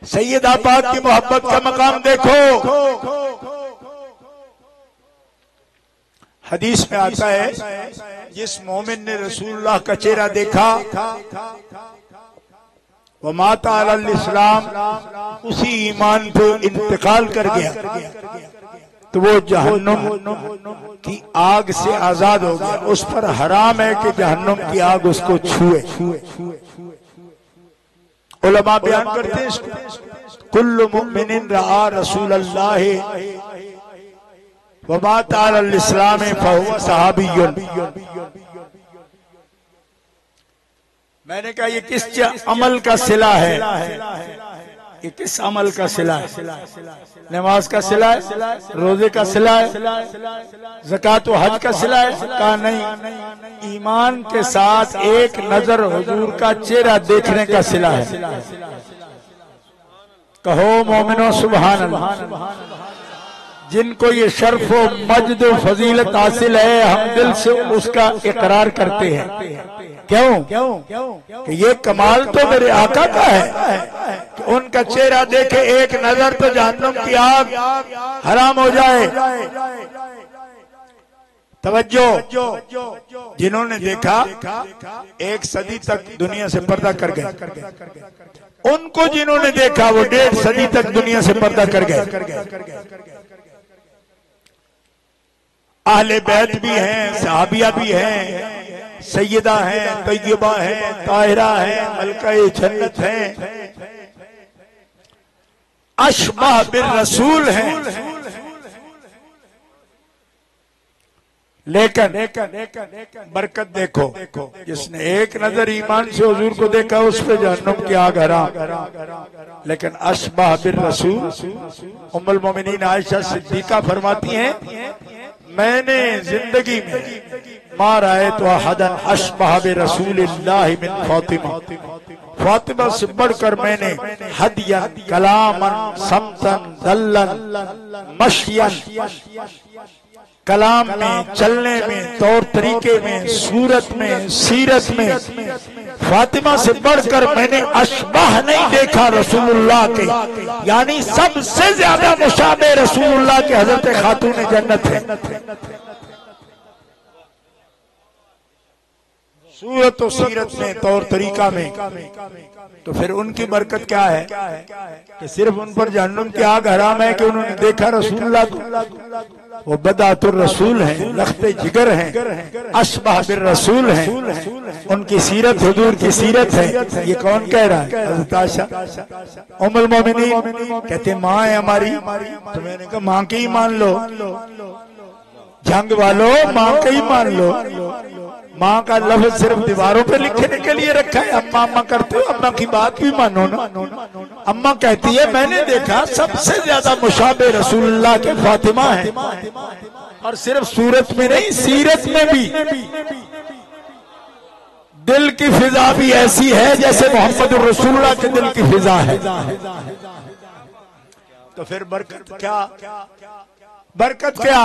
सैयदा पाक की मोहब्बत का मकाम देखो। हदीस में आता है जिस मोमिन ने रसूलुल्लाह का चेहरा देखा वो माता अलल इस्लाम, उसी ईमान पे इंतकाल कर गया तो वो जहन्नुम की आग से आजाद हो गया। उस पर हराम है कि जहन्नुम की आग उसको छुए। उलमा बयान करते हैं इसको, कुल्लु मुमिनिन रआ रसूलल्लाह व माता अलल इस्लाम फहुव सहाबियुन। मैंने कहा ये किस अमल का सिला है? ये किस अमल का सिला है? नमाज का सिला है, रोजे का सिला है, ज़कात व हज का सिला है? कहा नहीं, ईमान के साथ एक नजर हुजूर का चेहरा देखने का सिला है। कहो मोमिनो सुभान अल्लाह। जिनको ये शर्फ व मजद व फजीलत हासिल है हम दिल से उसका इकरार करते हैं। क्यों? कि ये कमाल तो मेरे आका का है कि उनका चेहरा देखे एक नजर तो जहन्नुम की आग हराम हो जाए। तवज्जो, जिन्होंने देखा एक सदी तक दुनिया से पर्दा कर गए, उनको जिन्होंने देखा वो 1.5 सदी तक दुनिया से पर्दा कर गए। अहले बैत भी हैं, सहाबिया भी हैं, सैयदा हैं, तैयबा हैं, ताहिरा हैं, मलका-ए जन्नत हैं, अशबह बिर रसूल हैं। लेकिन बरकत देखो, जिसने एक नजर ईमान से हुजूर को देखा उस पे जहन्नुम की आग हराम। लेकिन अशबह बिर रसूल, उम्मुल मोमिनीन आयशा सिद्दीका फरमाती हैं मैंने जिंदगी में मारा है तो हदन अशबह बिर रसूलिल्लाह मिन फातिमा। फातिमा से बढ़कर मैंने हदियन, कलामन, समतन, दल्लन, मशियन, कलाम में, चलने में, तौर तरीके में, सूरत में, सीरत में फातिमा से बढ़कर मैंने अशबाह नहीं देखा रसूलुल्लाह के। यानी सबसे ज्यादा मुशाबे रसूलुल्लाह के हजरत खातून जन्नत है। सूरत और सीरत में, तौर तरीका में। तो फिर उनकी बरकत क्या है कि सिर्फ उन पर जहन्नुम की आग हराम है कि उन्होंने देखा रसूलुल्लाह को। वो बदातुर रसूल हैं, लख्ते जिगर हैं, अशबह बिर रसूल हैं, उनकी सीरत हुजूर की सीरत है। ये कौन कह रहा है? हज़रत आयशा उम्मुल मोमिनीन कहते माँ है हमारी। तो मैंने कहा माँ के ही मान लो, जंग वालों माँ के ही मान लो। माँ का लफ्ज सिर्फ दीवारों पे लिखने के लिए रखा है। अम्मा अम्मा करते हो, अम्मा की बात भी मानो ना। अम्मा कहती है मैंने देखा सबसे ज्यादा मुशाबे रसूलुल्लाह के फातिमा है। और सिर्फ सूरत में नहीं, सीरत में भी दिल की फिजा भी ऐसी है जैसे मोहम्मद रसूलुल्लाह के दिल की फिजा है। तो फिर बरकत क्या? बरकत क्या?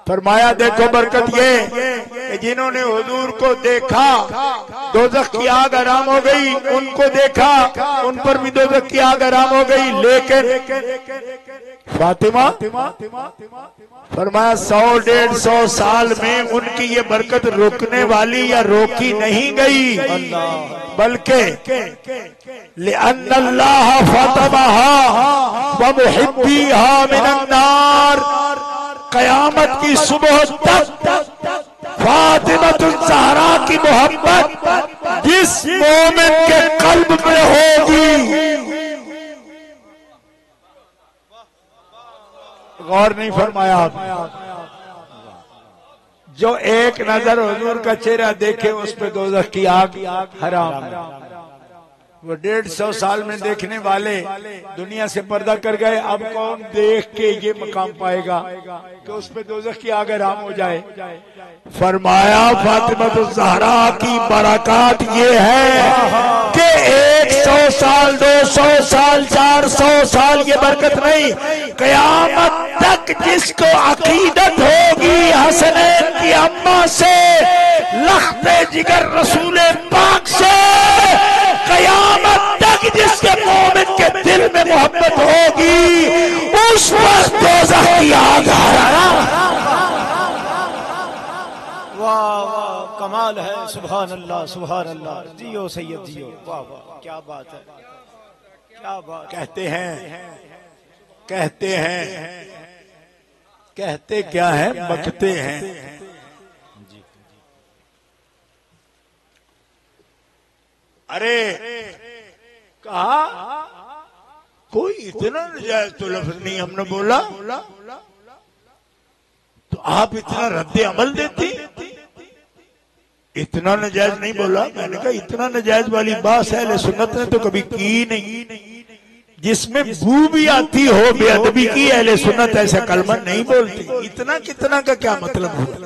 फरमाया देखो बरकत ये कि जिन्होंने हुजूर को देखा दोज़ख की आग हराम हो गई, उनको देखा उन पर भी दोज़ख की आग हराम हो गई। लेकिन फातिमा फरमाया 100-150 साल में उनकी ये बरकत रुकने वाली या रोकी नहीं गई, बल्कि लिअन्नल्लाह फतमहा व मुहिब्बीहा मिनन नार। कयामत की सुबह तक फातिमतुल ज़हरा की मोहब्बत जिस मोमिन के कल्ब में होगी, गौर नहीं फरमाया आप, जो एक नजर हुजूर का चेहरा देखे उस पे दोज़ख की आग हराम। वो 150 साल में देखने वाले दुनिया से पर्दा कर गए। अब कौन देख के ये मकाम पाएगा कि उस पे दोज़ख की आग हराम हो जाए? फरमाया फातिमा ज़हरा की बरकत ये है कि 100 साल, 200 साल, 400 साल ये बरकत नहीं, कयामत तक जिसको अकीदत होगी हसनैन की अम्मा से, लख्ते जिगर रसूल पाक से, कयामत तक जिसके मोमिन सुभान अल्लाह सुभान अल्लाह। जियो सैयद जियो, वाह वाह क्या बात है, क्या बात। कहते क्या है, बकते हैं। अरे कहा कोई इतना नजायज तो लफ्ज नहीं हमने बोला, तो आप इतना रद्द अमल देती। इतना नजायज नहीं बोला, मैंने कहा इतना नजायज वाली बात अहले सुन्नत ने तो कभी की नहीं। जिसमें बू भी आती हो बेअदबी की, अहले सुन्नत ऐसा कलमा नहीं बोलती। इतना कितना का क्या मतलब हुआ?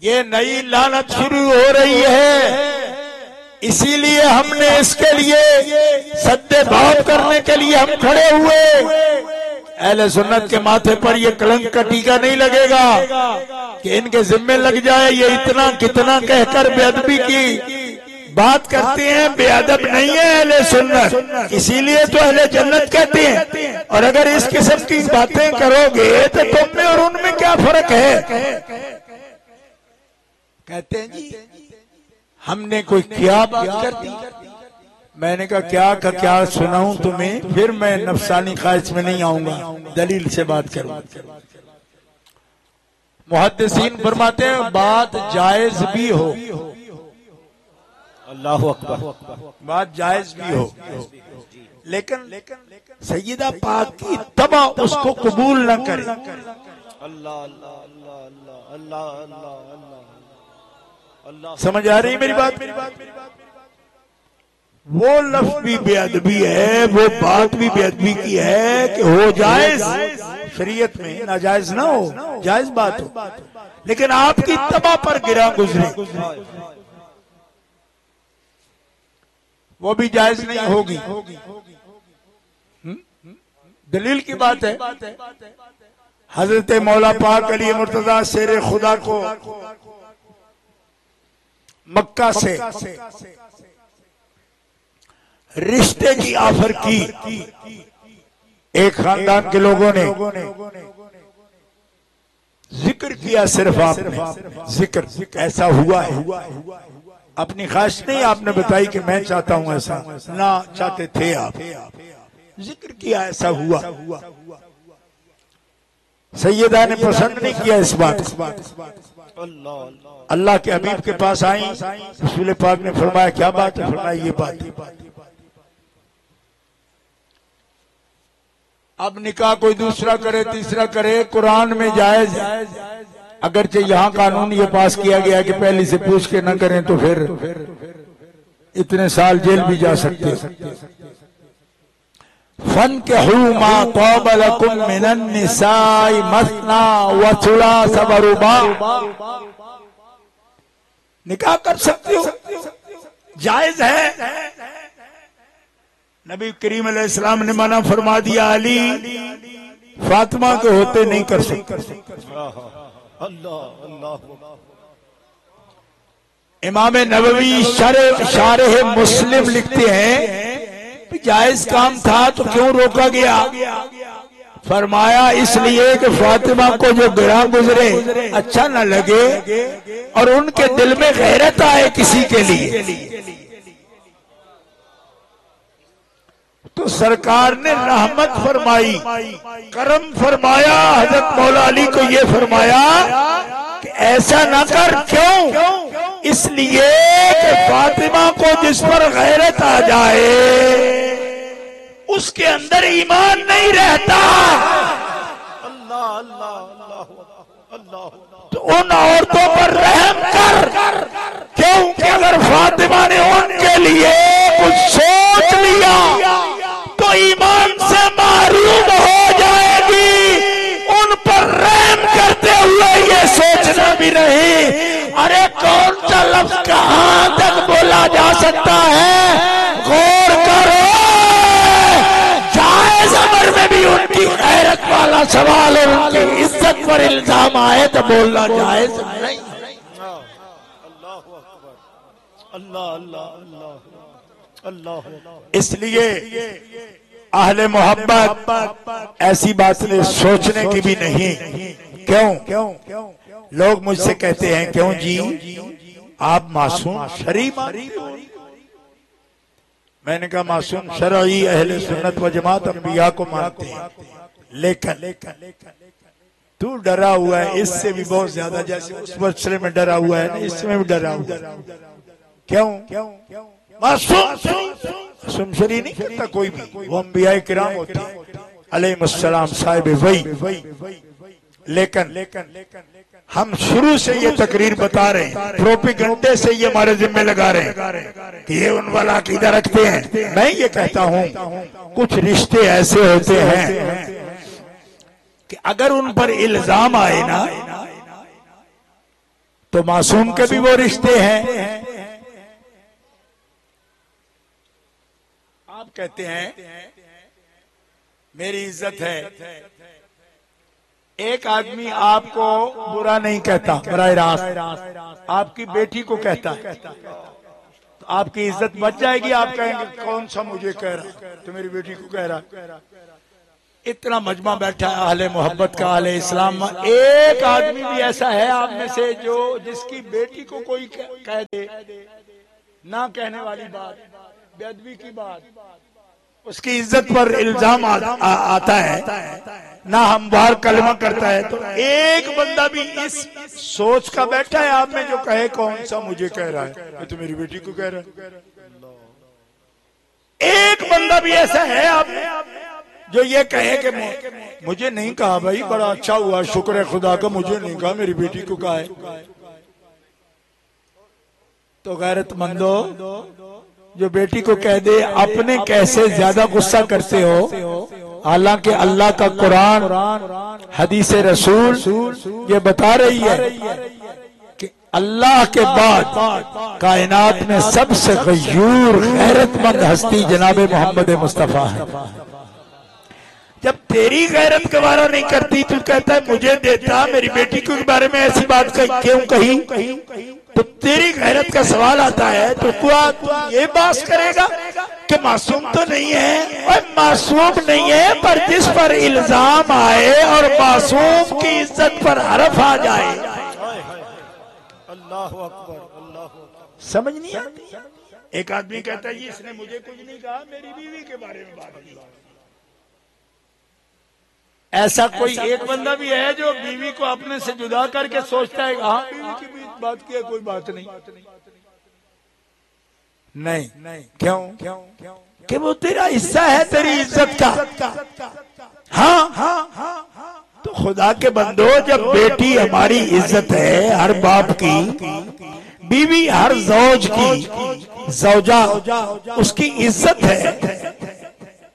ये नई लानत शुरू हो रही है, इसीलिए हमने इसके लिए सद्दे भाव करने के लिए हम खड़े हुए। अहले सुन्नत के माथे पर ये कलंक का टीका नहीं लगेगा कि इनके जिम्मे लग जाए। ये इतना कितना कहकर बेअदबी की बात करते हैं, बेअदब नहीं है अहले सुन्नत, इसीलिए तो अहले जन्नत कहते हैं। और अगर इस किस्म की बातें करोगे तो तुम में और उनमें क्या फर्क है? कहते हैं जी हमने कोई क्या बात कर दी। मैंने कहा क्या का क्या सुनाऊं तुम्हें, फिर मैं नफसानी ख्वाहिश में नहीं आऊंगा, दलील से बात करूं। मुहद्दिसीन फरमाते हैं बात जायज भी हो, अल्लाहु अकबर, बात जायज भी हो, लेकिन सैयदा पाक की तबा उसको कबूल न करे। अल्लाह अल्लाह अल्लाह अल्लाह अल्लाह अल्लाह। समझ आ रही मेरी बात? वो लफ्ज भी बेअदबी है, वो बात भी बेअदबी की है कि हो जायज, शरीयत में नाजायज ना हो, जायज बात हो, लेकिन आपकी तबा पर गिरा गुजरे वो भी जायज नहीं होगी। दलील की बात है, हजरत मौला पाक अली मुर्तजा शेर खुदा को मक्का से रिश्ते की ऑफर की एक खानदान के लोगों ने, जिक्र किया सिर्फ आपने, जिक्र ऐसा हुआ है, अपनी ख्वाहिश नहीं आपने बताई कि मैं चाहता हूं ऐसा, ना चाहते थे आप, जिक्र किया ऐसा हुआ। सैयदा ने पसंद नहीं किया इस बात। अल्लाह के हबीब के पास आई, रसूल पाक ने फरमाया क्या बात है? फरमाया ये बात। अब निकाह कोई दूसरा करे, तीसरा करे, कुरान में जायज, अगरचे यहाँ कानून ये पास किया गया कि पहले से पूछ के न करें तो फिर इतने साल जेल भी जा सकते। फन के हुमा तौबलकुम मिनन निसाई मसना व सुलास व रुबा, निकाह कर सकते हो, जायज है। नबी करीम अलैहिस्सलाम ने मना फरमा दिया, अली फातिमा के होते नहीं कर सकते। इमाम नबवी शारह मुस्लिम लिखते हैं जायज काम था तो क्यों रोका गया? फरमाया इसलिए कि फातिमा को जो गिरा गुजरे अच्छा न लगे और उनके दिल में गैरत आए किसी के लिए। तो सरकार ने रहमत फरमाई, करम फरमाया, हजरत मौला अली को ये फरमाया कि ऐसा ना कर। क्यों? इसलिए कि फातिमा को जिस पर गैरत आ जाए उसके अंदर ईमान नहीं रहता। अल्लाह अल्लाह अल्लाह अल्लाह। तो उन औरतों पर रहम कर, क्योंकि अगर फातिमा ने उनके लिए कुछ सोच लिया तो ईमान से महरूम हो जाएगी। उन पर रहम करते हुए ये सोचना भी नहीं अरे कौन सा लफ्ज कहां तक बोला जा सकता है, गौर करो। जायज अमर में भी उनकी गैरत वाला सवाल है, उनकी इज्जत पर इल्जाम आए तो बोलना जायज नहीं। अल्लाह अल्लाह अल्लाह अल्लाह। इसलिए अहले मोहब्बत ऐसी बातें सोचने की भी नहीं क्यों लोग मुझसे कहते हैं क्यों जी आप मासूम शरीफ मानते हो? मैंने कहा मासूम शरई अहले सुन्नत व जमात अंबिया को मानते हैं, लेकिन तू डरा हुआ है इससे भी बहुत ज्यादा, जैसे उस मसले में डरा हुआ है ना इसमें भी डरा हुआ है। क्यों मासूम शरीफ नहीं करता कोई भी, वो अंबिया किराम होते हैं अलैहिस्सलाम साहिब वही। लेकिन हम शुरू से ये तकरीर बता रहे हैं, प्रोपेगेंडे से ये हमारे जिम्मे लगा रहे हैं कि ये उन वाला अकीदा रखते हैं। मैं ये कहता हूं कुछ रिश्ते ऐसे होते हैं कि अगर उन पर इल्जाम आए ना तो मासूम के भी वो रिश्ते हैं। आप कहते हैं मेरी इज्जत है, एक आदमी आपको बुरा नहीं कहता बराह रास्त, आपकी बेटी को कहता है तो आपकी इज्जत बच जाएगी। आप कहेंगे कौन सा मुझे कह रहा, तो मेरी बेटी को कह रहा। इतना मजमा बैठा है अहले मोहब्बत का, अहले इस्लाम, एक आदमी भी ऐसा है आप में से जो जिसकी बेटी को कोई कह दे ना कहने वाली बात, बेअदबी की बात, उसकी इज्जत पर इल्जाम आता है ना हमवार कलमा करता है, तो एक बंदा भी इस सोच का बैठा है आप में जो कहे कौन सा मुझे कह रहा है, ये तो मेरी बेटी को कह रहा है। एक बंदा भी ऐसा है आप में जो ये कहे कि मुझे नहीं कहा भाई, बड़ा अच्छा हुआ, शुक्र है खुदा का, मुझे नहीं कहा मेरी बेटी को कहा है। तो गैरतमंदो जो बेटी को कह दे अपने कैसे ज्यादा गुस्सा करते हो, हालांकि अल्लाह का कुरान हदीस रसूल ये बता रही है कि अल्लाह के बाद कायनात में सबसे गयूर गैरतमंद हस्ती जनाब मोहम्मद मुस्तफा है। जब तेरी गैरत गवारा नहीं करती तू कहता है मुझे देता, मेरी बेटी के बारे में ऐसी बात क्यों कही, तो तेरी गैरत का सवाल आता है। तो तू ये बात करेगा कि मासूम तो नहीं है, और मासूम नहीं है, पर जिस पर इल्जाम आए और मासूम की इज्जत पर हरफ आ जाए, अल्लाह अकबर, अल्लाह अकबर, समझ नहीं आती। एक आदमी कहता है जी इसने मुझे कुछ नहीं कहा, मेरी बीवी के बारे में बात की। ऐसा कोई एक बंदा भी है जो बीवी को अपने से जुदा करके सोचता है हाँ बीवी की भी बात की है, कोई बात नहीं। नहीं क्यों कि वो तेरा हिस्सा है तेरी इज्जत का। हाँ तो खुदा के बंदो, जब बेटी हमारी इज्जत है हर बाप की, बीवी हर जौज की, जौजा उसकी इज्जत है।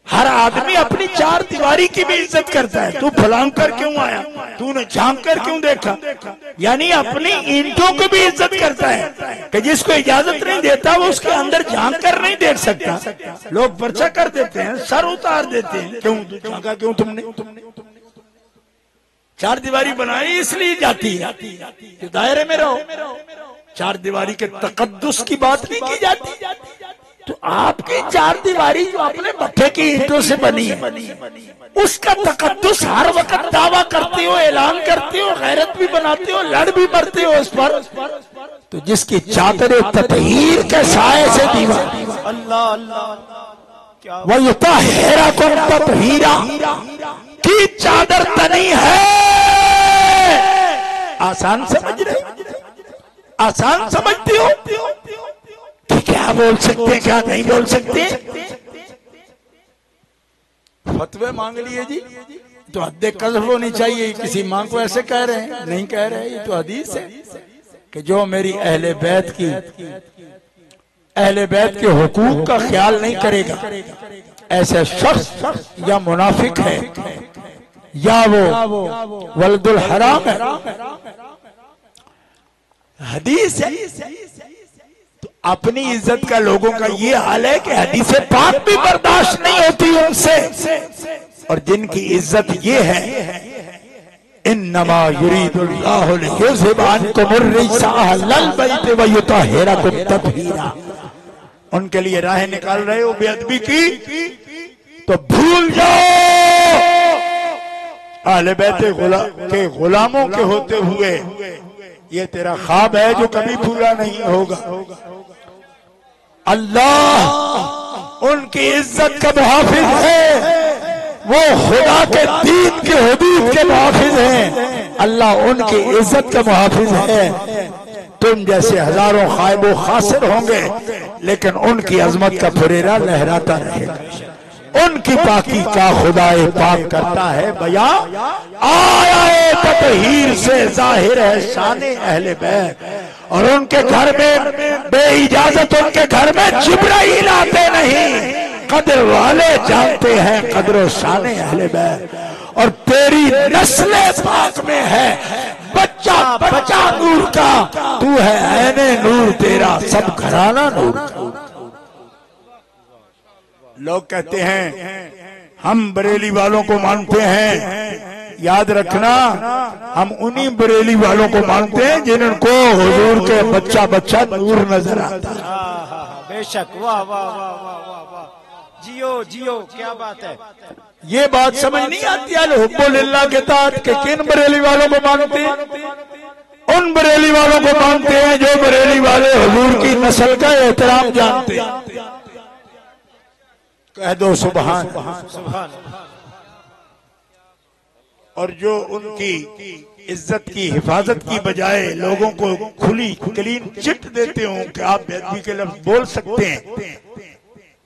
हर आदमी अपनी चार दीवारी की भी इज्जत करता है। तू फलांग कर क्यों आया, तूने झांक कर क्यों देखा, यानी अपनी ईंटों को भी इज्जत करता है कि जिसको इजाजत नहीं देता वो उसके अंदर झांक कर नहीं देख सकता। लोग पर्चा कर देते हैं, सर उतार देते हैं, क्यों झांका, क्यों तुमने चार दीवारी बनाई इसलिए जाती है कि दायरे में रहो, चार दीवारी के तकद्दुस की बात नहीं की जाती। तो आपकी चार दीवारी जो अपने भट्ठे की ईंटों से बनी है, उसका तकद्दुस हर वक्त दावा करते हो, ऐलान करते हो, गैरत भी बनाते हो, लड़ भी मरते हो उस पर। तो जिसकी चादर ततहीर के साए से दीवार, अल्लाह अल्लाह, क्या वह ततहीरा को ततहीरा की चादर तनी है। आसान समझ रहे, आसान समझते हो कि क्या बोल सकते हैं क्या नहीं बोल सकते। फतवे मांग लिए जी, तो हद कज़्फ़ होनी चाहिए। किसी माँ को ऐसे कह रहे हैं, नहीं कह रहे, ये तो हदीस है कि जो मेरी अहले बैत के हुकूक का ख्याल नहीं करेगा, ऐसा शख्स या मुनाफिक है या वो वल्दुल हराम है। हदीस है। तो अपनी इज्जत का लोगों का ये हाल है कि हदीस पाक भी बर्दाश्त नहीं होती उनसे, और जिनकी इज्जत ये है इन्नमा युरीदुल्लाहु लियुज़हिबा अन्कुमुर रिज्सा अहलल बैत व युतहिरकुम तत्हीरा, उनके लिए राह निकाल रहे हो बेअदबी की, तो भूल जाओ अहले बैत के गुलामों के होते हुए ये तेरा ख्वाब है जो कभी पूरा नहीं होगा। अल्लाह उनकी इज्जत का मुहाफिज है, वो खुदा के दीन के हुदूद के मुहाफिज हैं। अल्लाह उनकी इज्जत का मुहाफिज है। तुम जैसे हजारों खाइबो खासिर होंगे, लेकिन उनकी अजमत का फुरेरा लहराता रहेगा। उनकी पाकी का खुदाए पाक करता है बया, आया ततहीर से जाहिर है शाने अहले बैत। और उनके घर में बेइजाजत उनके घर में जिब्राइल आते नहीं, कदर वाले जानते हैं कदर शाने अहले बैत। और तेरी नस्ल पाक में है बच्चा बच्चा नूर का, तू है ऐने नूर, तेरा सब घराना नूर का। लोग कहते हैं हम बरेली वालों को मानते हैं, याद रखना हम उन्हीं बरेली वालों को मानते हैं जिनको हुजूर के बच्चा बच्चा नूर नजर आता है। बेशक, वाह वाह वाह वाह वाह वाह, जियो जियो, क्या बात है। ये बात समझ नहीं आती हुब्बुलिल्लाह के तहत कि किन बरेली वालों को मानते हैं। उन बरेली वालों को मानते हैं जो बरेली वाले हुजूर की नस्ल का एहतराम जानते हैं। कह दो सुभान सुभान। और जो उनकी इज्जत की हिफाजत की बजाय लोगों को खुली क्लीन चिट देते हो कि आप बेअदबी के लफ्ज बोल सकते हैं,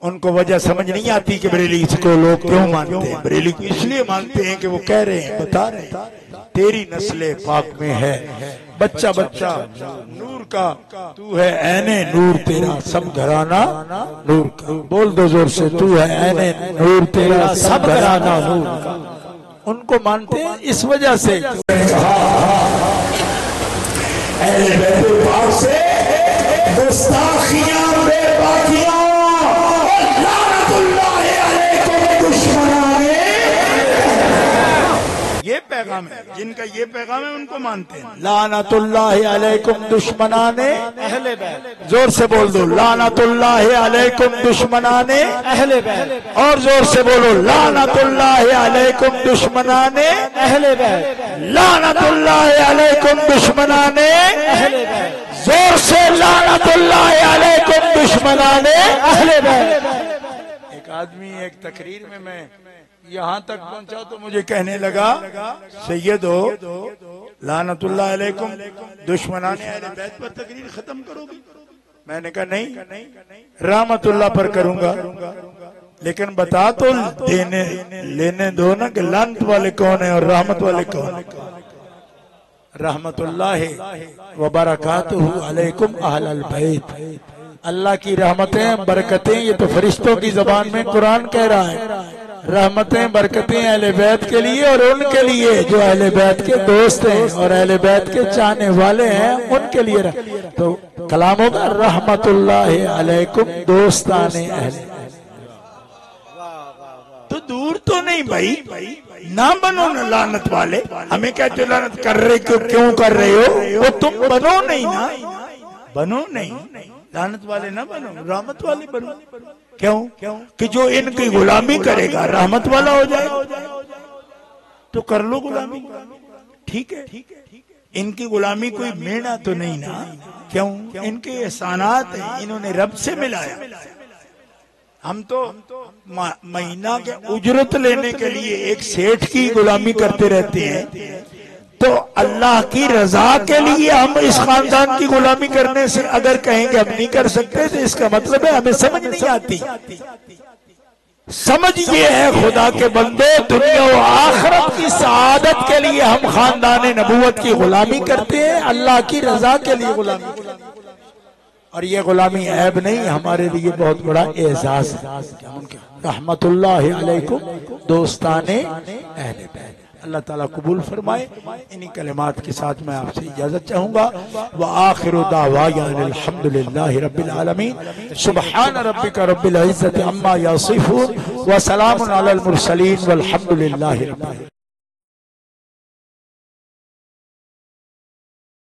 उनको वजह समझ नहीं आती कि बरेली को लोग क्यों मानते हैं। बरेली को इसलिए मानते हैं कि वो कह रहे हैं, बता रहे हैं तेरी नस्ल पाक में है बच्चा बच्चा नूर का, तू है ऐने नूर, तेरा सब घराना नूर का। बोल दो जोर से, तू है ऐने नूर, तेरा सब घराना नूर का। उनको मानते हैं इस वजह से। गुस्ताखियां बेबाकियां ये पैगाम है, जिनका ये पैगाम है उनको मानते हैं। लानतुल्लाहि अलैकुम दुश्मनाने अहले बैत, जोर से बोल दो लानतुल्लाहि अलैकुम दुश्मनाने अहले बैत, और जोर से बोलो लानतुल्लाहि अलैकुम दुश्मनाने अहले बैत, लानतुल्लाहि अलैकुम दुश्मनाने अहले बैत, जोर से लानतुल्लाहि अलैकुम दुश्मनाने अहले बैत। एक आदमी एक तकरीर में मैं यहाँ तक पहुँचा तो मुझे कहने लगा, सैयदो लानतुल्लाह अलैकुम दुश्मनाने अहले बैत पर तकरीर खत्म करोगे? मैंने कहा नहीं, रहमतुल्लाह पर करूंगा, लेकिन बता तो देने लेने दो ना कि लानत वाले कौन है और रहमत वाले कौन है। रहमतुल्लाह व बरकातुहू अलैकुम अहलल बैत, अल्लाह की रहमतें बरकतें, ये तो फरिश्तों की जबान में कुरान कह रहा है। रहमतें बरकतें अहले बैत के लिए और उनके लिए जो अहले बैत के दोस्त हैं और अहले बैत के चाहने वाले हैं उनके लिए। तो कलाम होगा रहमतुल्लाह अलैकुम दोस्ताने अहले। तो दूर तो नहीं भाई, ना बनो ना लानत वाले। हमें क्या जो लानत कर रहे क्यों कर रहे हो, वो तुम बनो नहीं ना, बनो नहीं, लानत वाले ना बनो, रहमत वाले बनो। क्यों कि जो इनकी गुलामी करेगा रहमत वाला हो जाए, तो कर लो गुलामी, ठीक है। इनकी गुलामी कोई मेढ़ा तो नहीं ना, क्यों? इनके एहसानात हैं, इन्होंने रब से मिलाया। हम तो महीना के उजरत लेने के लिए एक सेठ की गुलामी करते रहते हैं, तो अल्लाह की रजा के लिए हम इस खानदान की गुलामी करने से अगर कहेंगे हम नहीं कर सकते, तो इसका मतलब है हमें समझ नहीं आती। समझ ये है खुदा के बंदे, दुनिया और आखिरत की सआदत के लिए हम खानदान नबूवत की गुलामी करते हैं, अल्लाह की रजा के लिए गुलामी। और ये गुलामी ऐब नहीं, हमारे लिए बहुत बड़ा एजाज है। रहमतुल्लाह अलैकुम दोस्ताने अहले बैत। अल्लाह ताला कबूल फरमाए। इन्हीं कलिमात के साथ मैं आपसे इजाजत चाहूंगा। व आखिरु दावाना अल्हम्दुलिल्लाहि रब्बिल आलमीन। सुब्हान रब्बिका रब्बिल इज्जति अम्मा यसिफून व सलामुन अलल मुरसलीन वल्हम्दुलिल्लाहि रब्बिल आलमीन।